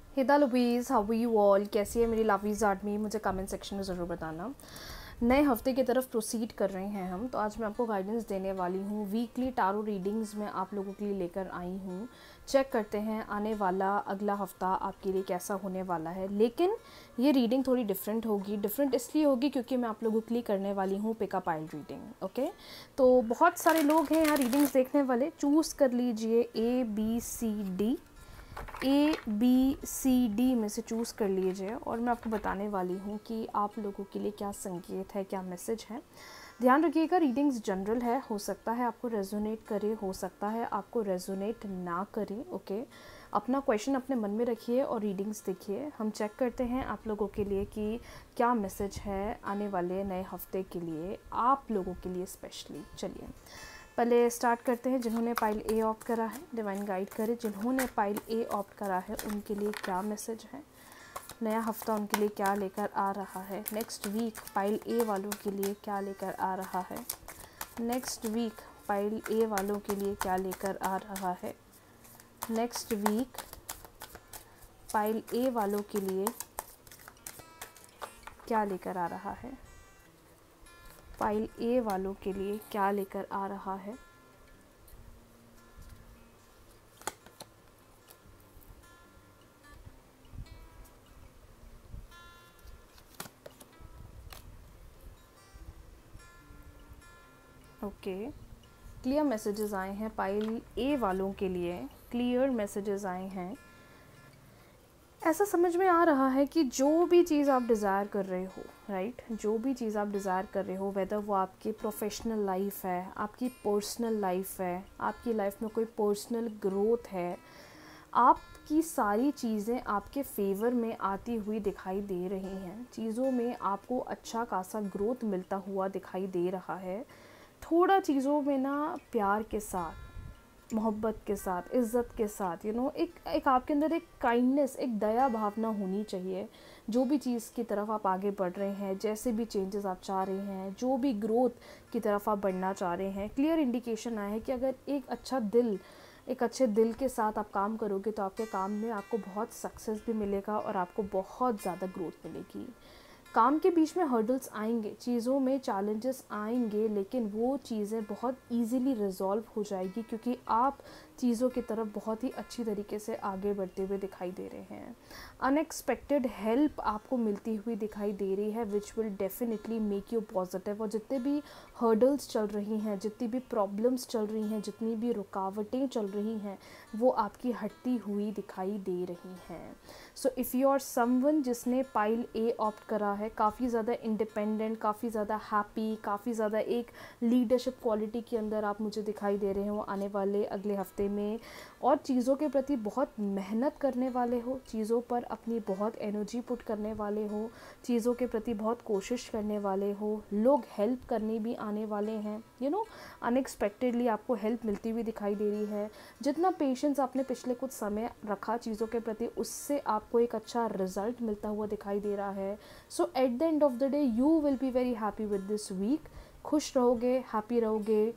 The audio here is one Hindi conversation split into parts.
हिदा लुबीज़, हाउ यू ऑल, कैसी है मेरी लवीज़ आर्मी, मुझे कमेंट सेक्शन में ज़रूर बताना। नए हफ्ते की तरफ प्रोसीड कर रहे हैं हम, तो आज मैं आपको गाइडेंस देने वाली हूँ। वीकली टारो रीडिंग्स में आप लोगों के लिए लेकर आई हूँ। चेक करते हैं आने वाला अगला हफ्ता आपके लिए कैसा होने वाला है। लेकिन ये रीडिंग थोड़ी डिफरेंट होगी। डिफरेंट इसलिए होगी क्योंकि मैं आप लोगों के लिए करने वाली हूँ पिकअप आइल रीडिंग। ओके, तो बहुत सारे लोग हैं यहाँ रीडिंग्स देखने वाले। चूज़ कर लीजिए A B C D में से चूज़ कर लीजिए और मैं आपको बताने वाली हूँ कि आप लोगों के लिए क्या संकेत है, क्या मैसेज है। ध्यान रखिएगा, रीडिंग्स जनरल है, हो सकता है आपको रेजोनेट करे, हो सकता है आपको रेजोनेट ना करे। ओके, अपना क्वेश्चन अपने मन में रखिए और रीडिंग्स देखिए। हम चेक करते हैं आप लोगों के लिए कि क्या मैसेज है आने वाले नए हफ्ते के लिए, आप लोगों के लिए स्पेशली। चलिए पहले स्टार्ट करते हैं। जिन्होंने पाइल ए ऑप्ट करा है डिवाइन गाइड करे। जिन्होंने पाइल ए ऑप्ट करा है उनके लिए क्या मैसेज है, नया हफ्ता उनके लिए क्या लेकर आ रहा है। नेक्स्ट वीक पाइल ए वालों के लिए क्या लेकर आ रहा है। नेक्स्ट वीक पाइल ए वालों के लिए क्या लेकर आ रहा है। नेक्स्ट वीक पाइल ए वालों के लिए क्या लेकर आ रहा है। पाइल ए वालों के लिए क्या लेकर आ रहा है। ओके, क्लियर मैसेजेस आए हैं पाइल ए वालों के लिए, क्लियर मैसेजेस आए हैं। ऐसा समझ में आ रहा है कि जो भी चीज़ आप डिज़ायर कर रहे हो, राइट, जो भी चीज़ आप डिज़ायर कर रहे हो, वेदर वो आपकी प्रोफेशनल लाइफ है, आपकी पर्सनल लाइफ है, आपकी लाइफ में कोई पर्सनल ग्रोथ है, आपकी सारी चीज़ें आपके फेवर में आती हुई दिखाई दे रही हैं। चीज़ों में आपको अच्छा खासा ग्रोथ मिलता हुआ दिखाई दे रहा है। थोड़ा चीज़ों में ना प्यार के साथ, मोहब्बत के साथ, इज़्ज़त के साथ, एक आपके अंदर एक काइंडनेस, एक दया भावना होनी चाहिए। जो भी चीज़ की तरफ आप आगे बढ़ रहे हैं, जैसे भी चेंजेस आप चाह रहे हैं, जो भी ग्रोथ की तरफ आप बढ़ना चाह रहे हैं, क्लियर इंडिकेशन आया है कि अगर एक अच्छे दिल के साथ आप काम करोगे तो आपके काम में आपको बहुत सक्सेस भी मिलेगा और आपको बहुत ज़्यादा ग्रोथ मिलेगी। काम के बीच में हर्डल्स आएंगे, चीज़ों में चैलेंजेस आएंगे, लेकिन वो चीज़ें बहुत इजीली रिजॉल्व हो जाएगी क्योंकि आप चीज़ों की तरफ बहुत ही अच्छी तरीके से आगे बढ़ते हुए दिखाई दे रहे हैं। अनएक्सपेक्टेड हेल्प आपको मिलती हुई दिखाई दे रही है which will definitely make you positive. और जितने भी हर्डल्स चल रही हैं, जितनी भी प्रॉब्लम्स चल रही हैं, जितनी भी रुकावटें चल रही हैं, वो आपकी हटती हुई दिखाई दे रही हैं। So if you are someone जिसने पाइल ए ऑप्ट करा है, काफ़ी ज़्यादा इंडिपेंडेंट, काफ़ी ज़्यादा हैप्पी, काफ़ी ज़्यादा एक लीडरशिप क्वालिटी के अंदर आप मुझे दिखाई दे रहे हो आने वाले अगले हफ्ते में, और चीज़ों के प्रति बहुत मेहनत करने वाले हो, चीज़ों पर अपनी बहुत एनर्जी पुट करने वाले हो, चीज़ों के प्रति बहुत कोशिश करने वाले हो, लोग हेल्प करने भी आने वाले हैं। अनएक्सपेक्टेडली आपको हेल्प मिलती हुई दिखाई दे रही है। जितना पेशेंस आपने पिछले कुछ समय रखा चीज़ों के प्रति, उससे आपको एक अच्छा रिजल्ट मिलता हुआ दिखाई दे रहा है। So at the end of the day you will be very happy with this week. खुश रहोगे, हैप्पी रहोगे,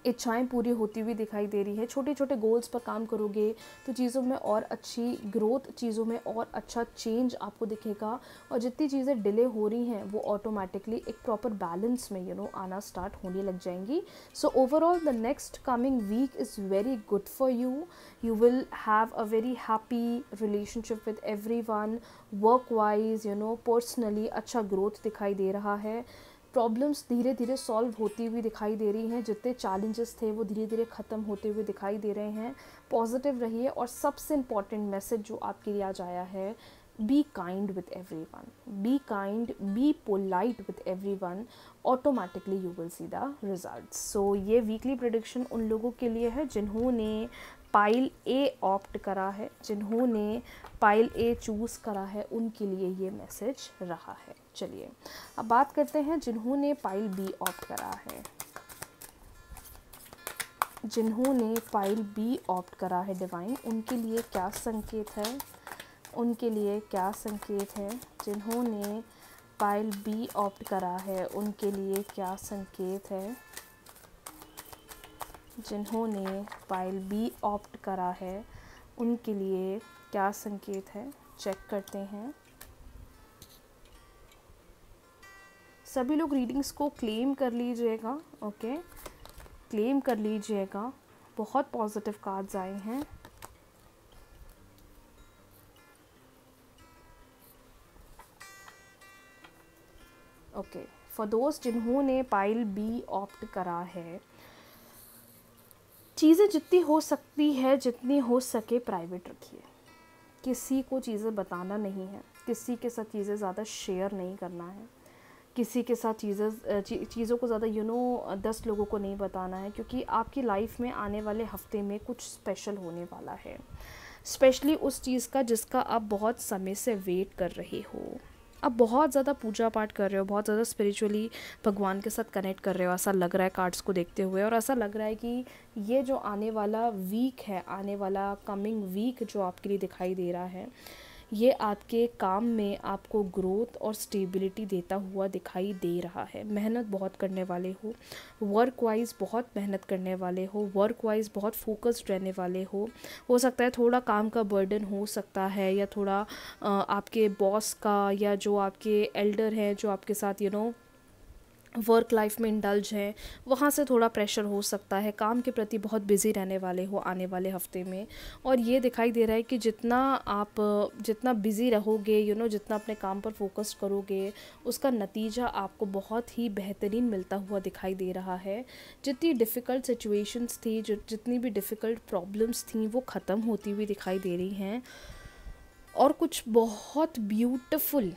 इच्छाएं पूरी होती हुई दिखाई दे रही है। छोटे छोटे गोल्स पर काम करोगे तो चीज़ों में और अच्छी ग्रोथ, चीज़ों में और अच्छा चेंज आपको दिखेगा, और जितनी चीज़ें डिले हो रही हैं वो ऑटोमेटिकली एक प्रॉपर बैलेंस में आना स्टार्ट होने लग जाएंगी। So overall the next coming week is very good for you. You will have a very happy relationship with everyone. Work wise personally अच्छा ग्रोथ दिखाई दे रहा है। प्रॉब्लम्स धीरे धीरे सॉल्व होती हुई दिखाई दे रही हैं, जितने चैलेंजेस थे वो धीरे धीरे ख़त्म होते हुए दिखाई दे रहे हैं। पॉजिटिव रहिए, और सबसे इम्पॉर्टेंट मैसेज जो आपके लिए आज आया है, be kind with everyone, be kind, be polite with everyone, automatically you will see the results. So ये वीकली प्रेडिक्शन उन लोगों के लिए है जिन्होंने पाइल ए ऑप्ट करा है, जिन्होंने पाइल ए चूज़ करा है, उनके लिए ये मैसेज रहा है। चलिए अब बात करते हैं जिन्होंने पाइल बी ऑप्ट करा है। जिन्होंने पाइल बी ऑप्ट करा है डिवाइन, उनके लिए क्या संकेत है, उनके लिए क्या संकेत है। जिन्होंने पाइल बी ऑप्ट करा है उनके लिए क्या संकेत है। जिन्होंने पाइल बी ऑप्ट करा है उनके लिए क्या संकेत है, चेक करते हैं। सभी लोग रीडिंग्स को क्लेम कर लीजिएगा, ओके, क्लेम कर लीजिएगा। बहुत पॉजिटिव कार्ड्स आए हैं। ओके, फॉर दोस्त जिन्होंने पाइल बी ऑप्ट करा है, चीज़ें जितनी हो सकती है, जितनी हो सके प्राइवेट रखिए। किसी को चीज़ें बताना नहीं है, किसी के साथ चीज़ें ज़्यादा शेयर नहीं करना है, किसी के साथ चीज़ों को ज़्यादा 10 लोगों को नहीं बताना है, क्योंकि आपकी लाइफ में आने वाले हफ्ते में कुछ स्पेशल होने वाला है, स्पेशली उस चीज़ का जिसका आप बहुत समय से वेट कर रहे हो। आप बहुत ज़्यादा पूजा पाठ कर रहे हो, बहुत ज़्यादा स्पिरिचुअली भगवान के साथ कनेक्ट कर रहे हो, ऐसा लग रहा है कार्ड्स को देखते हुए। और ऐसा लग रहा है कि ये जो आने वाला वीक है, आने वाला कमिंग वीक जो आपके लिए दिखाई दे रहा है, ये आपके काम में आपको ग्रोथ और स्टेबिलिटी देता हुआ दिखाई दे रहा है। मेहनत बहुत करने वाले हो, वर्क वाइज बहुत मेहनत करने वाले हो, वर्क वाइज बहुत फोकस्ड रहने वाले हो सकता है थोड़ा काम का बर्डन हो सकता है, या थोड़ा आपके बॉस का या जो आपके एल्डर हैं जो आपके साथ वर्क लाइफ में इंडल्ज है, वहाँ से थोड़ा प्रेशर हो सकता है। काम के प्रति बहुत बिज़ी रहने वाले हो आने वाले हफ्ते में। और ये दिखाई दे रहा है कि जितना बिज़ी रहोगे, जितना अपने काम पर फोकस करोगे, उसका नतीजा आपको बहुत ही बेहतरीन मिलता हुआ दिखाई दे रहा है। जितनी डिफ़िकल्ट सिचुएशंस थी, जितनी भी डिफ़िकल्ट प्रॉब्लम्स थी, वो ख़त्म होती हुई दिखाई दे रही हैं। और कुछ बहुत ब्यूटीफुल,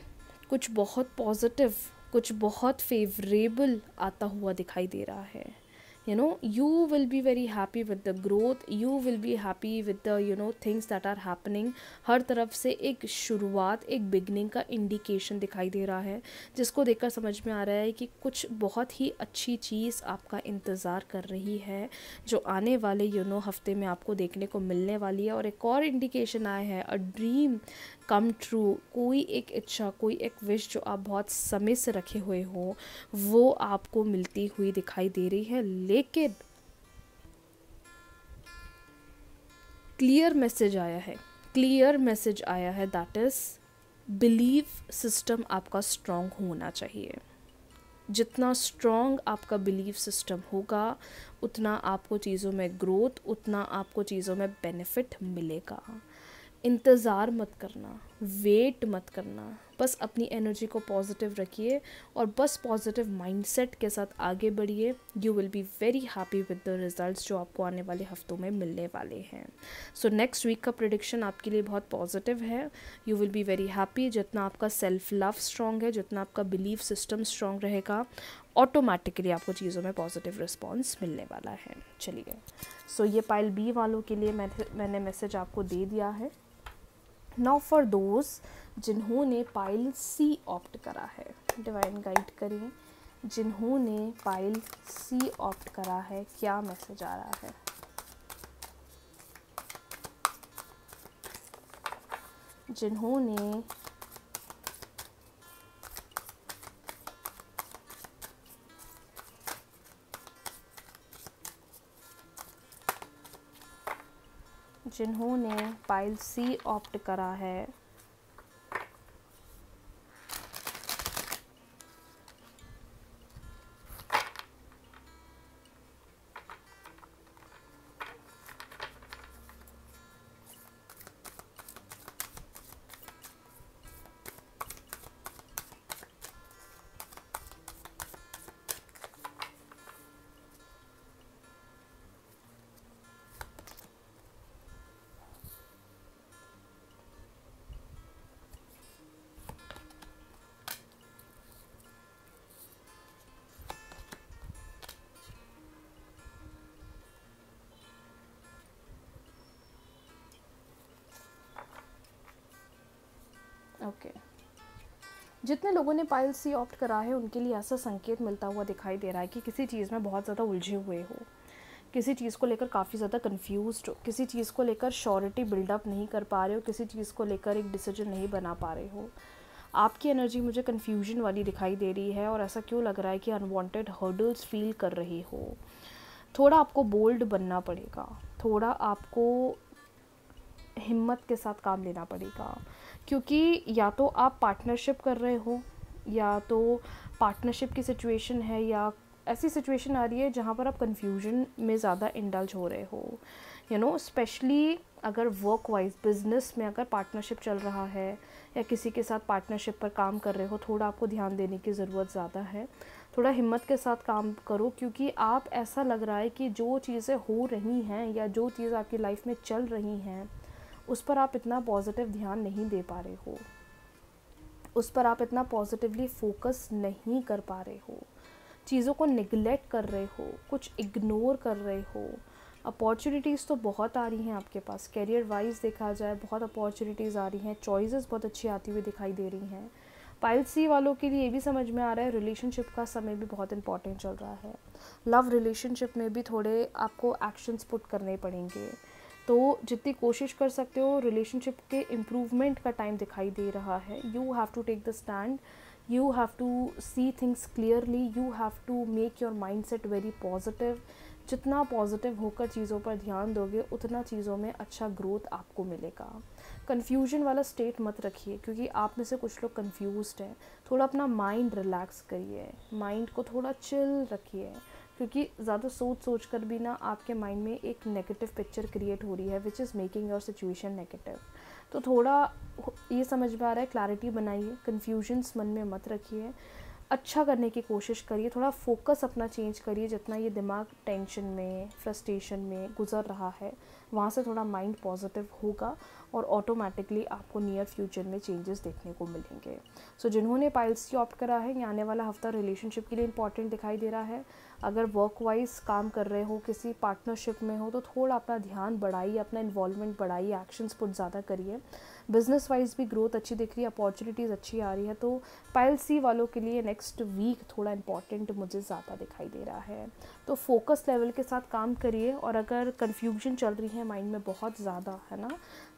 कुछ बहुत पॉजिटिव, कुछ बहुत फेवरेबल आता हुआ दिखाई दे रहा है। You will be very happy with the growth, you will be happy with the things that are happening। हर तरफ से एक शुरुआत, एक बिगनिंग का इंडिकेशन दिखाई दे रहा है, जिसको देखकर समझ में आ रहा है कि कुछ बहुत ही अच्छी चीज़ आपका इंतज़ार कर रही है, जो आने वाले हफ्ते में आपको देखने को मिलने वाली है। और एक और इंडिकेशन आया है, अ ड्रीम कम ट्रू। कोई एक इच्छा, कोई एक विश जो आप बहुत समय से रखे हुए हो, वो आपको मिलती हुई दिखाई दे रही है। लेकिन क्लियर मैसेज आया है, क्लियर मैसेज आया है, दैट इज़ बिलीफ सिस्टम आपका स्ट्रॉन्ग होना चाहिए। जितना स्ट्रॉन्ग आपका बिलीफ सिस्टम होगा, उतना आपको चीज़ों में ग्रोथ, उतना आपको चीज़ों में बेनिफिट मिलेगा। इंतज़ार मत करना, वेट मत करना, बस अपनी एनर्जी को पॉजिटिव रखिए और बस पॉजिटिव माइंडसेट के साथ आगे बढ़िए। You will be very happy with the results जो आपको आने वाले हफ्तों में मिलने वाले हैं। सो नेक्स्ट वीक का प्रेडिक्शन आपके लिए बहुत पॉजिटिव है। You will be very happy. जितना आपका सेल्फ लव स्ट्रॉन्ग है, जितना आपका बिलीफ सिस्टम स्ट्रॉन्ग रहेगा, ऑटोमेटिकली आपको चीज़ों में पॉजिटिव रिस्पॉन्स मिलने वाला है। चलिए, सो ये पाइल बी वालों के लिए मैंने मैसेज आपको दे दिया है। नाउ फॉर दोज जिन्होंने पाइल सी ऑप्ट करा है, डिवाइन गाइड करिए, जिन्होंने पाइल सी ऑप्ट करा है, क्या मैसेज आ रहा है। जिन्होंने पाइल सी ऑप्ट करा है, ओके जितने लोगों ने पाइल सी ऑप्ट करा है उनके लिए ऐसा संकेत मिलता हुआ दिखाई दे रहा है कि किसी चीज़ में बहुत ज़्यादा उलझे हुए हो, किसी चीज़ को लेकर काफ़ी ज़्यादा कंफ्यूज्ड हो, किसी चीज़ को लेकर श्योरिटी बिल्डअप नहीं कर पा रहे हो, किसी चीज़ को लेकर एक डिसीजन नहीं बना पा रहे हो। आपकी एनर्जी मुझे कन्फ्यूजन वाली दिखाई दे रही है और ऐसा क्यों लग रहा है कि अनवांटेड हर्डल्स फील कर रहे हो। थोड़ा आपको बोल्ड बनना पड़ेगा, थोड़ा आपको हिम्मत के साथ काम लेना पड़ेगा, क्योंकि या तो आप पार्टनरशिप कर रहे हो, या तो पार्टनरशिप की सिचुएशन है, या ऐसी सिचुएशन आ रही है जहाँ पर आप कन्फ्यूजन में ज़्यादा इंडल्ज हो रहे हो, स्पेशली अगर वर्क वाइज बिजनेस में अगर पार्टनरशिप चल रहा है या किसी के साथ पार्टनरशिप पर काम कर रहे हो, थोड़ा आपको ध्यान देने की ज़रूरत ज़्यादा है। थोड़ा हिम्मत के साथ काम करो, क्योंकि आप ऐसा लग रहा है कि जो चीज़ें हो रही हैं या जो चीज़ आपकी लाइफ में चल रही हैं उस पर आप इतना पॉजिटिव ध्यान नहीं दे पा रहे हो, उस पर आप इतना पॉजिटिवली फोकस नहीं कर पा रहे हो, चीज़ों को निगलेक्ट कर रहे हो, कुछ इग्नोर कर रहे हो। अपॉर्चुनिटीज़ तो बहुत आ रही हैं आपके पास, कैरियर वाइज देखा जाए बहुत अपॉर्चुनिटीज़ आ रही हैं, चॉइसेस बहुत अच्छी आती हुई दिखाई दे रही हैं। पाइल सी वालों के लिए ये भी समझ में आ रहा है रिलेशनशिप का समय भी बहुत इंपॉर्टेंट चल रहा है। लव रिलेशनशिप में भी थोड़े आपको एक्शंस पुट करने पड़ेंगे, तो जितनी कोशिश कर सकते हो रिलेशनशिप के इम्प्रूवमेंट का टाइम दिखाई दे रहा है। You have to take the stand, you have to see things clearly, you have to make your mindset very positive। जितना पॉजिटिव होकर चीज़ों पर ध्यान दोगे उतना चीज़ों में अच्छा ग्रोथ आपको मिलेगा। कन्फ्यूजन वाला स्टेट मत रखिए, क्योंकि आप में से कुछ लोग कन्फ्यूज्ड हैं। थोड़ा अपना माइंड रिलैक्स करिए, माइंड को थोड़ा चिल रखिए, क्योंकि ज़्यादा सोच कर भी ना आपके माइंड में एक नेगेटिव पिक्चर क्रिएट हो रही है which is making your situation negative. तो थोड़ा ये समझ में आ रहा है, क्लैरिटी बनाइए, कन्फ्यूजन्स मन में मत रखिए, अच्छा करने की कोशिश करिए, थोड़ा फोकस अपना चेंज करिए। जितना ये दिमाग टेंशन में फ्रस्ट्रेशन में गुजर रहा है वहाँ से थोड़ा माइंड पॉजिटिव होगा और ऑटोमेटिकली आपको नियर फ्यूचर में चेंजेस देखने को मिलेंगे। सो जिन्होंने पाइल सी ऑप्ट करा है, ये आने वाला हफ्ता रिलेशनशिप के लिए इंपॉर्टेंट दिखाई दे रहा है। अगर वर्क वाइज काम कर रहे हो, किसी पार्टनरशिप में हो, तो थोड़ा अपना ध्यान बढ़ाइए, अपना इन्वॉल्वमेंट बढ़ाइए, एक्शंस पुट ज़्यादा करिए। बिजनेस वाइज भी ग्रोथ अच्छी दिख रही है, अपॉर्चुनिटीज़ अच्छी आ रही है। तो पाइल सी वालों के लिए नेक्स्ट वीक थोड़ा इंपॉर्टेंट मुझे ज़्यादा दिखाई दे रहा है। तो फोकस लेवल के साथ काम करिए, और अगर कन्फ्यूजन चल रही है माइंड में बहुत ज़्यादा है ना,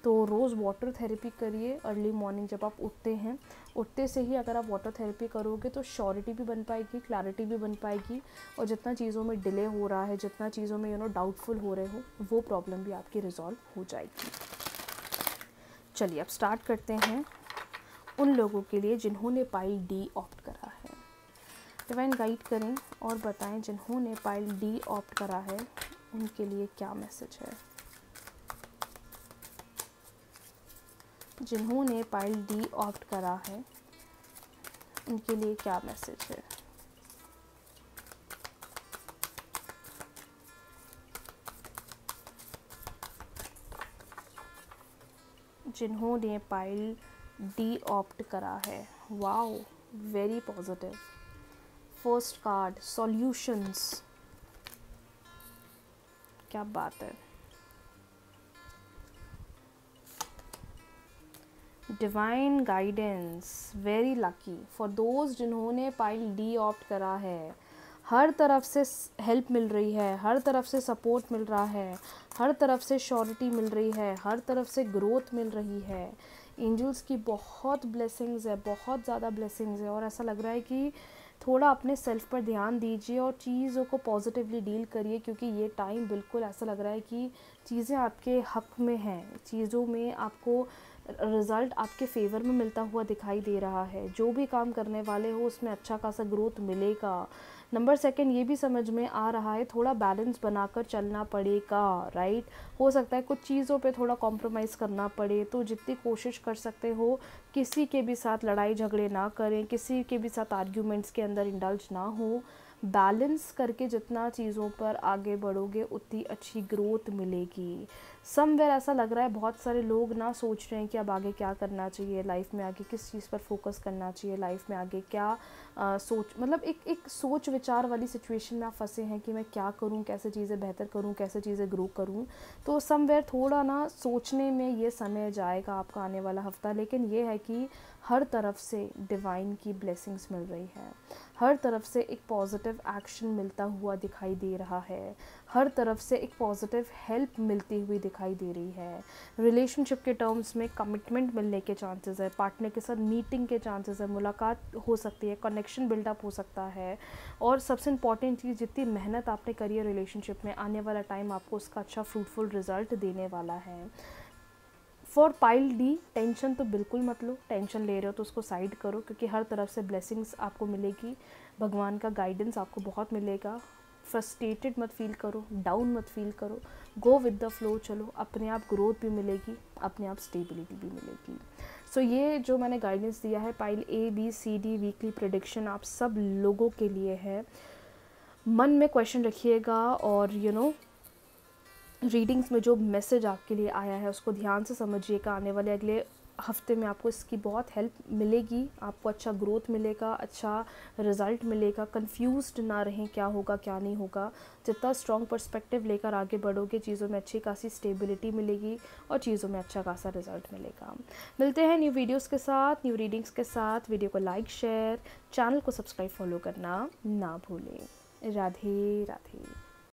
तो रोज़ वाटर थेरेपी करिए। अर्ली मॉर्निंग जब आप उठते हैं, उठते से ही अगर आप वाटर थेरेपी करोगे तो श्योरिटी भी बन पाएगी, क्लैरिटी भी बन पाएगी, और जितना चीज़ों में डिले हो रहा है, जितना चीज़ों में डाउटफुल हो रहे हो, वो प्रॉब्लम भी आपकी रिजॉल्व हो जाएगी। चलिए अब स्टार्ट करते हैं उन लोगों के लिए जिन्होंने पाइल डी ऑप्ट करा है। डिवाइन गाइड करें और बताएं जिन्होंने पाइल डी ऑप्ट करा है उनके लिए क्या मैसेज है। जिन्होंने पाइल डी ऑप्ट करा है उनके लिए क्या मैसेज है। जिन्होंने पाइल डी ऑप्ट करा है, wow very positive. First card solutions, क्या बात है। Divine guidance, very lucky for those जिन्होंने पाइल डी ऑप्ट करा है। हर तरफ से हेल्प मिल रही है, हर तरफ से सपोर्ट मिल रहा है, हर तरफ से श्योरिटी मिल रही है, हर तरफ से ग्रोथ मिल रही है। एंजल्स की बहुत ब्लेसिंग्स है, बहुत ज़्यादा ब्लेसिंग्स है, और ऐसा लग रहा है कि थोड़ा अपने सेल्फ पर ध्यान दीजिए और चीज़ों को पॉजिटिवली डील करिए, क्योंकि ये टाइम बिल्कुल ऐसा लग रहा है कि चीज़ें आपके हक में हैं, चीज़ों में आपको रिज़ल्ट आपके फेवर में मिलता हुआ दिखाई दे रहा है। जो भी काम करने वाले हो उसमें अच्छा खासा ग्रोथ मिलेगा। नंबर सेकंड, ये भी समझ में आ रहा है थोड़ा बैलेंस बनाकर चलना पड़ेगा, राइट। हो सकता है कुछ चीज़ों पे थोड़ा कॉम्प्रोमाइज़ करना पड़े, तो जितनी कोशिश कर सकते हो किसी के भी साथ लड़ाई झगड़े ना करें, किसी के भी साथ आर्ग्यूमेंट्स के अंदर इंडल्ज ना हो। बैलेंस करके जितना चीज़ों पर आगे बढ़ोगे उतनी अच्छी ग्रोथ मिलेगी। समवेयर ऐसा लग रहा है बहुत सारे लोग ना सोच रहे हैं कि अब आगे क्या करना चाहिए, लाइफ में आगे किस चीज़ पर फोकस करना चाहिए, लाइफ में आगे क्या मतलब एक सोच विचार वाली सिचुएशन में आप फंसे हैं कि मैं क्या करूं, कैसे चीज़ें बेहतर करूं, कैसे चीज़ें ग्रो करूं। तो समवेयर थोड़ा ना सोचने में ये समय जाएगा आपका आने वाला हफ्ता, लेकिन ये है कि हर तरफ से डिवाइन की ब्लेसिंग्स मिल रही है, हर तरफ से एक पॉजिटिव एक्शन मिलता हुआ दिखाई दे रहा है, हर तरफ से एक पॉजिटिव हेल्प मिलती हुई दिखाई दे रही है। रिलेशनशिप के टर्म्स में कमिटमेंट मिलने के चांसेस है, पार्टनर के साथ मीटिंग के चांसेस है, मुलाकात हो सकती है, कनेक्शन बिल्डअप हो सकता है, और सबसे इम्पॉर्टेंट चीज़ जितनी मेहनत आपने करी है रिलेशनशिप में, आने वाला टाइम आपको उसका अच्छा फ्रूटफुल रिजल्ट देने वाला है। फॉर पाइल डी, टेंशन तो बिल्कुल मत लो, टेंशन ले रहे हो तो उसको साइड करो, क्योंकि हर तरफ से ब्लेसिंग्स आपको मिलेगी, भगवान का गाइडेंस आपको बहुत मिलेगा। फ्रस्ट्रेटेड मत फील करो, डाउन मत फील करो, गो विद द फ्लो चलो, अपने आप ग्रोथ भी मिलेगी, अपने आप स्टेबिलिटी भी मिलेगी। सो ये जो मैंने गाइडेंस दिया है pile A B C D weekly prediction आप सब लोगों के लिए है। मन में क्वेश्चन रखिएगा और रीडिंग्स में जो मैसेज आपके लिए आया है उसको ध्यान से समझिएगा। आने वाले अगले हफ्ते में आपको इसकी बहुत हेल्प मिलेगी, आपको अच्छा ग्रोथ मिलेगा, अच्छा रिज़ल्ट मिलेगा। कंफ्यूज्ड ना रहें क्या होगा क्या नहीं होगा। जितना स्ट्रॉन्ग पर्सपेक्टिव लेकर आगे बढ़ोगे, चीज़ों में अच्छी खासी स्टेबिलिटी मिलेगी और चीज़ों में अच्छा खासा रिज़ल्ट मिलेगा। मिलते हैं न्यू वीडियोज़ के साथ, न्यू रीडिंग्स के साथ। वीडियो को लाइक, शेयर, चैनल को सब्सक्राइब, फॉलो करना ना भूलें। राधे राधे।